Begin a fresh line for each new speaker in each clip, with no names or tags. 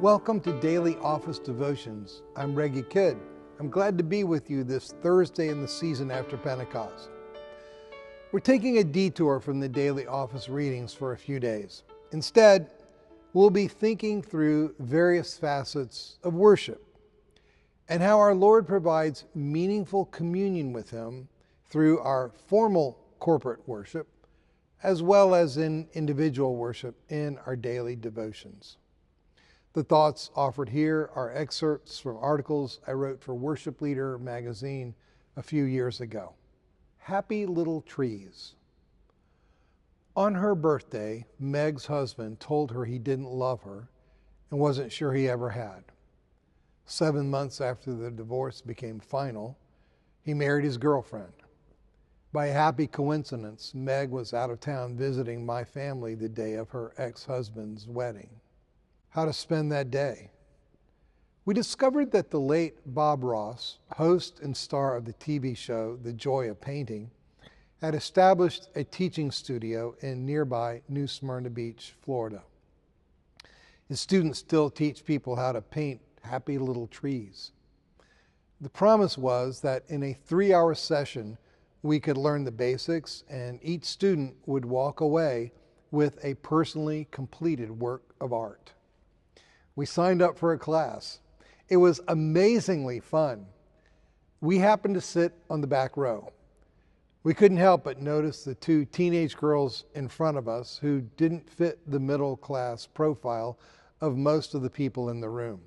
Welcome to Daily Office Devotions. I'm Reggie Kidd. I'm glad to be with you this Thursday in the season after Pentecost. We're taking a detour from the daily office readings for a few days. Instead, we'll be thinking through various facets of worship and how our Lord provides meaningful communion with Him through our formal corporate worship, as well as in individual worship in our daily devotions. The thoughts offered here are excerpts from articles I wrote for Worship Leader magazine a few years ago. Happy Little Trees. On her birthday, Meg's husband told her he didn't love her and wasn't sure he ever had. 7 months after the divorce became final, he married his girlfriend. By a happy coincidence, Meg was out of town visiting my family the day of her ex-husband's wedding. How to spend that day? We discovered that the late Bob Ross, host and star of the TV show The Joy of Painting, had established a teaching studio in nearby New Smyrna Beach, Florida. His students still teach people how to paint happy little trees. The promise was that in a 3-hour session, we could learn the basics and each student would walk away with a personally completed work of art. We signed up for a class. It was amazingly fun. We happened to sit on the back row. We couldn't help but notice the two teenage girls in front of us who didn't fit the middle class profile of most of the people in the room.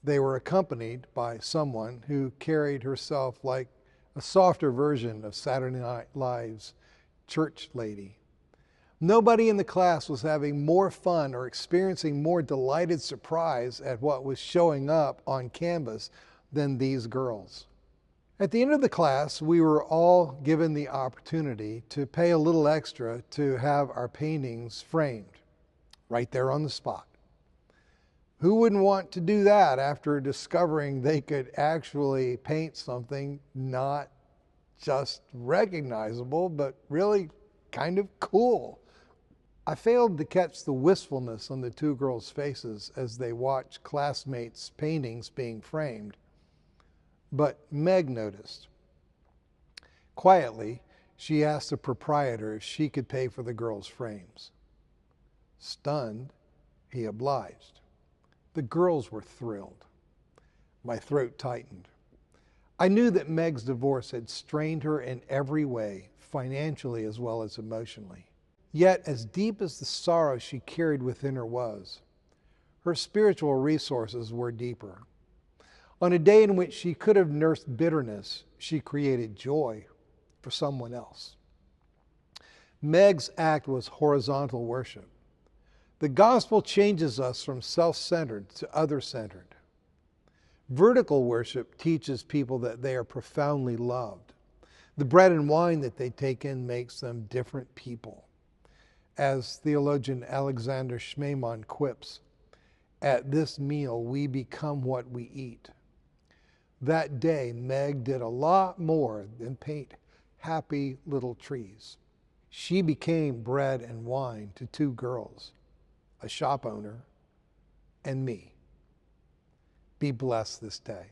They were accompanied by someone who carried herself like a softer version of Saturday Night Live's church lady. Nobody in the class was having more fun or experiencing more delighted surprise at what was showing up on canvas than these girls. At the end of the class, we were all given the opportunity to pay a little extra to have our paintings framed right there on the spot. Who wouldn't want to do that after discovering they could actually paint something not just recognizable, but really kind of cool? I failed to catch the wistfulness on the two girls' faces as they watched classmates' paintings being framed, but Meg noticed. Quietly, she asked the proprietor if she could pay for the girls' frames. Stunned, he obliged. The girls were thrilled. My throat tightened. I knew that Meg's divorce had strained her in every way, financially as well as emotionally. Yet, as deep as the sorrow she carried within her was, her spiritual resources were deeper. On a day in which she could have nursed bitterness, she created joy for someone else. Meg's act was horizontal worship. The gospel changes us from self-centered to other-centered. Vertical worship teaches people that they are profoundly loved. The bread and wine that they take in makes them different people. As theologian Alexander Schmemann quips, at this meal we become what we eat. That day, Meg did a lot more than paint happy little trees. She became bread and wine to two girls, a shop owner, and me. Be blessed this day.